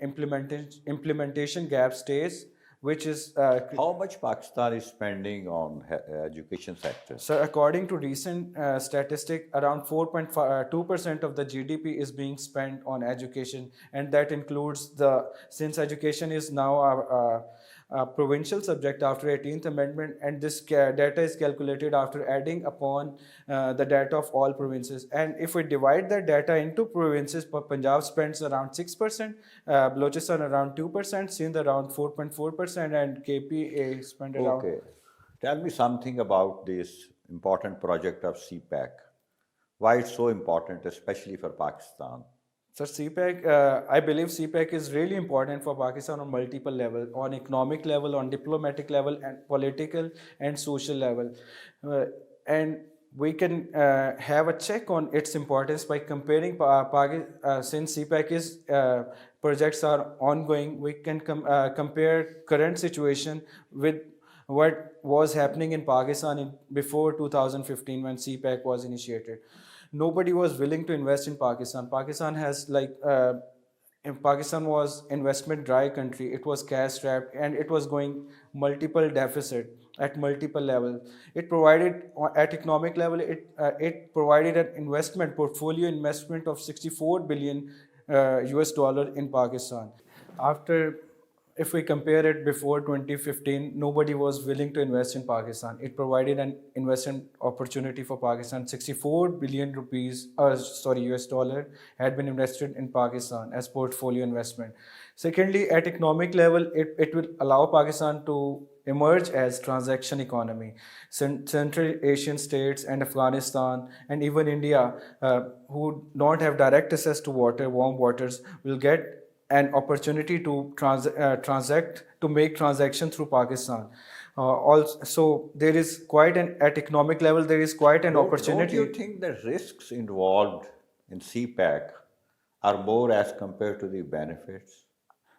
implementation gap stays, which is How much Pakistan is spending on education sector? so according to recent statistic, around 4.2% of the GDP is being spent on education, and that includes since education is now a provincial subject after 18th Amendment, and this data is calculated after adding upon the data of all provinces. And if we divide that data into provinces, Punjab spends around 6%, Balochistan around 2%, Sindh around 4.4%, and KP spend around. Okay. Tell me something about this important project of CPAC. Why it's so important, especially for Pakistan? So CPEC, I believe CPEC is really important for Pakistan on multiple levels, on economic level, on diplomatic level, and political and social level. And we can have a check on its importance by comparing since CPEC is projects are ongoing, we can compare current situation with what was happening in Pakistan before 2015 when CPEC was initiated. Nobody was willing to invest in Pakistan. Pakistan was investment dry country. It was cash strapped and it was going multiple deficit at multiple level. It provided at economic level. It provided an investment portfolio investment of 64 billion US dollar in Pakistan. After if we compare it before 2015, nobody was willing to invest in Pakistan. It provided an investment opportunity for Pakistan. 64 billion rupees, US dollar had been invested in Pakistan as portfolio investment. Secondly, at economic level, it will allow Pakistan to emerge as transaction economy. Central Asian states and Afghanistan and even India, who don't have direct access to water, warm waters, will get an opportunity to make transactions through Pakistan. Also, there is quite at economic level, there is quite an opportunity. Don't you think the risks involved in CPAC are more as compared to the benefits?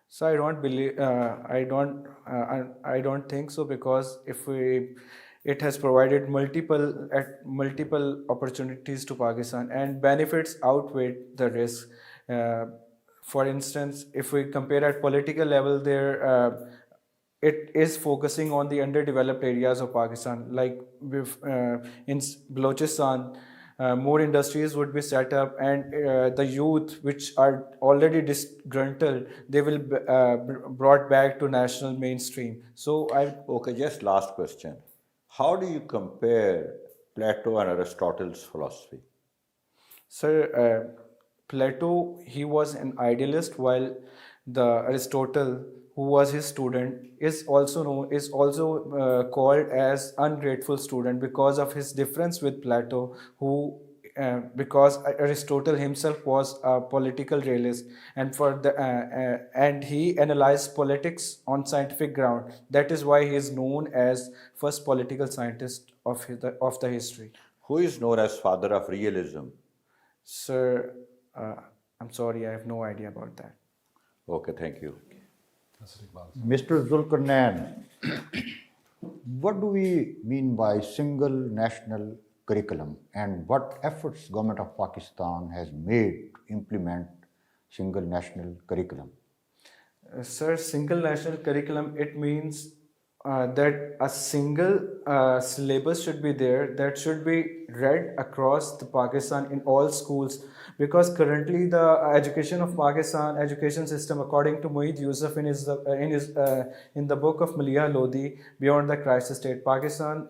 So I don't believe, I don't think so, because it has provided multiple opportunities to Pakistan, and benefits outweigh the risk. For instance, if we compare at political level, it is focusing on the underdeveloped areas of Pakistan. Like in Balochistan, more industries would be set up, and the youth, which are already disgruntled, they will be brought back to national mainstream. So Okay, just last question. How do you compare Plato and Aristotle's philosophy? Sir, Plato, he was an idealist, while the Aristotle, who was his student, is also called as ungrateful student because of his difference with Plato, because Aristotle himself was a political realist, and he analyzed politics on scientific ground. That is why he is known as first political scientist of the history. Who is known as father of realism? Sir, I'm sorry, I have no idea about that. Okay, thank you. Mr. Zulqarnain, what do we mean by single national curriculum, and what efforts government of Pakistan has made to implement single national curriculum? Sir, single national curriculum, it means that a single syllabus should be there that should be read across the Pakistan in all schools, because currently the education of Pakistan education system, according to Mueed Yusuf in the book of Malia Lodi, Beyond the Crisis State, Pakistan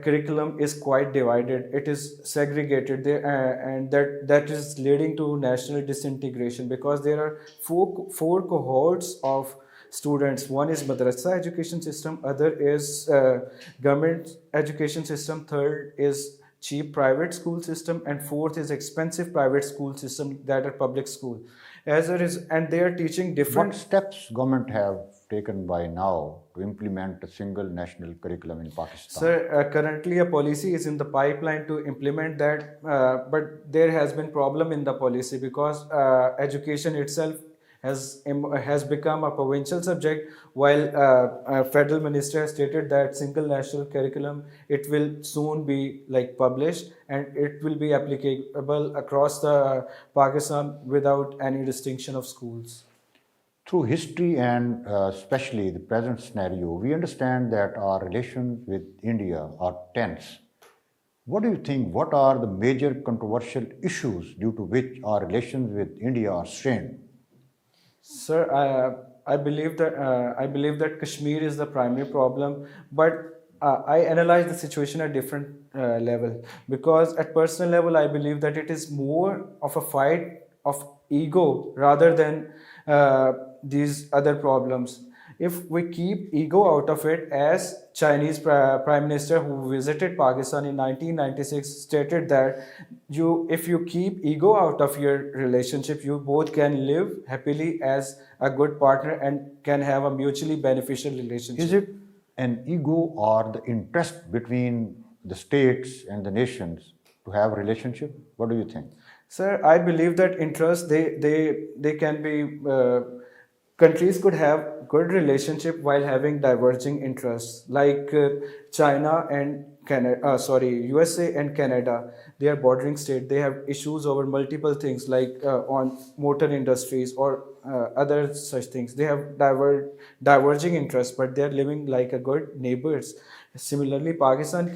curriculum is quite divided. It is segregated there, and that is leading to national disintegration, because there are four cohorts of students. One is madrasa education system, other is government education system, third is cheap private school system, and fourth is expensive private school system, that are public school. And they are teaching different. What steps government have taken by now to implement a single national curriculum in Pakistan? Sir, currently a policy is in the pipeline to implement that, but there has been problem in the policy, because education itself has become a provincial subject, while a federal minister has stated that single national curriculum, it will soon be published, and it will be applicable across the Pakistan without any distinction of schools. Through history and especially the present scenario, we understand that our relations with India are tense. What do you think? What are the major controversial issues due to which our relations with India are strained? Sir, I believe that Kashmir is the primary problem, but I analyze the situation at different level, because at personal level I believe that it is more of a fight of ego rather than these other problems. If we keep ego out of it, as Chinese Prime Minister who visited Pakistan in 1996 stated that if you keep ego out of your relationship, you both can live happily as a good partner and can have a mutually beneficial Is relationship. it an ego or the interest between the states and the nations to have a relationship? What do you think? Sir, I believe that interest they can be countries could have good relationship while having diverging interests, like China and Canada. USA and Canada. They are bordering state. They have issues over multiple things, like on motor industries or other such things. They have diverging interests, but they are living like a good neighbors. Similarly, Pakistan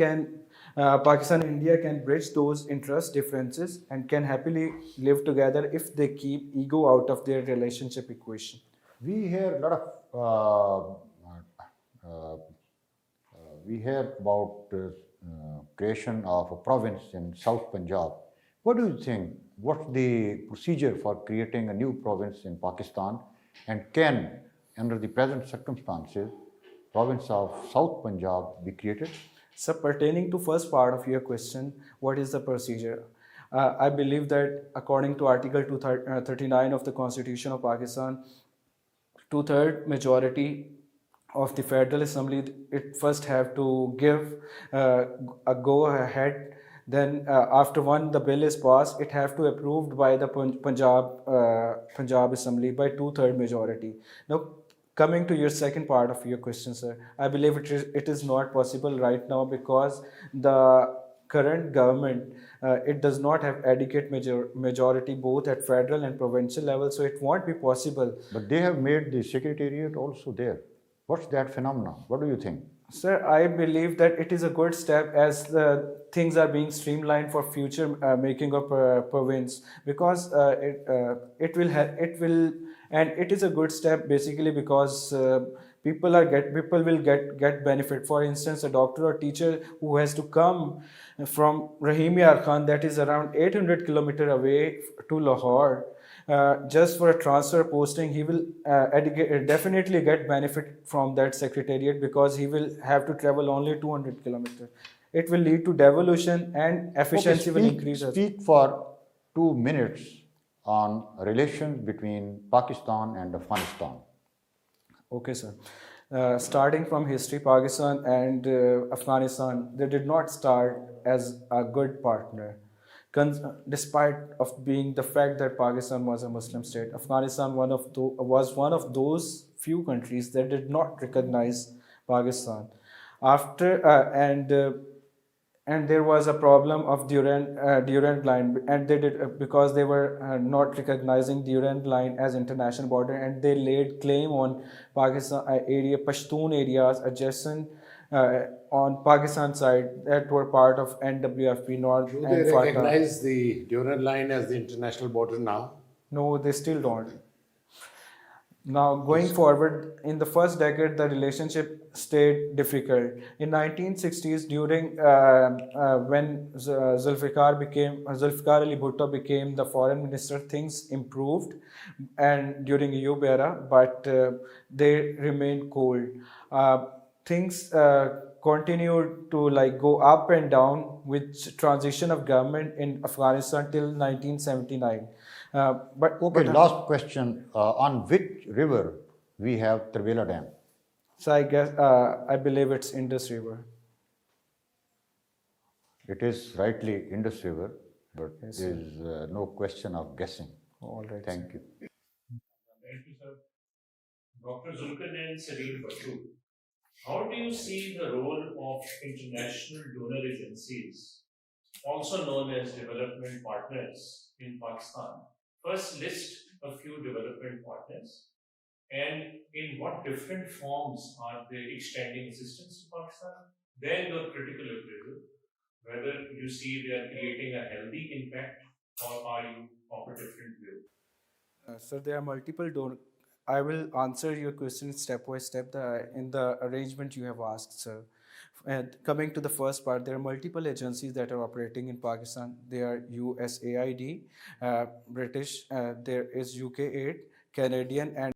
and India can bridge those interest differences and can happily live together if they keep ego out of their relationship equation. We hear a lot of we hear about creation of a province in South Punjab. What do you think? What's the procedure for creating a new province in Pakistan? And can, under the present circumstances, province of South Punjab be created? So pertaining to first part of your question, what is the procedure? I believe that according to Article 239 of the Constitution of Pakistan, two-third majority of the Federal Assembly, it first have to give uh, a go ahead. Then after one the bill is passed, it have to approved by the Punjab Assembly by two-third majority. Now, coming to your second part of your question, sir, I believe it is not possible right now, because the current government, it does not have adequate majority both at federal and provincial level, so it won't be possible. But they have made the secretariat also there. What's that phenomenon? What do you think? Sir, I believe that it is a good step as the things are being streamlined for future making of province, because it will, and it is a good step basically because people will get benefit. For instance, a doctor or teacher who has to come from Rahim Yar Khan, that is around 800 kilometer away, to Lahore, just for a transfer posting, he will definitely get benefit from that secretariat, because he will have to travel only 200 kilometers. It will lead to devolution and Okay, efficiency will increase. speak for 2 minutes on relations between Pakistan and Afghanistan. Okay, sir. Starting from history, Pakistan and Afghanistan, they did not start as a good partner. Despite of being the fact that Pakistan was a Muslim state, Afghanistan was one of those few countries that did not recognize Pakistan. After and there was a problem of Durand line, and they did because they were not recognizing Durand line as international border, and they laid claim on Pakistan Pashtun areas adjacent on Pakistan side that were part of NWFP North Do they and FATA. recognize the Durand line as the international border now? No, they still don't. Now, going forward, in the first decade, the relationship stayed difficult. In 1960s, during when Zulfikar Ali Bhutto became the foreign minister, things improved, and during Ayub era, but they remained cold. Things continued to like go up and down with transition of government in Afghanistan till 1979. Okay, last question. On which river we have Trivela Dam? So I believe it's Indus River. It is rightly Indus River, but Yes, there is no question of guessing. All right. Thank you. Thank you, sir. Dr. Zulqarnain Saleem, how do you see the role of international donor agencies, also known as development partners, in Pakistan? First, list a few development partners And in what different forms are they extending assistance to Pakistan? Then your critical appraisal, whether you see they are creating a healthy impact or are you of a different view? Sir, there are multiple donors. I will answer your question step by step in the arrangement you have asked, sir. And coming to the first part, there are multiple agencies that are operating in Pakistan. There are USAID, British, there is UK Aid, Canadian, and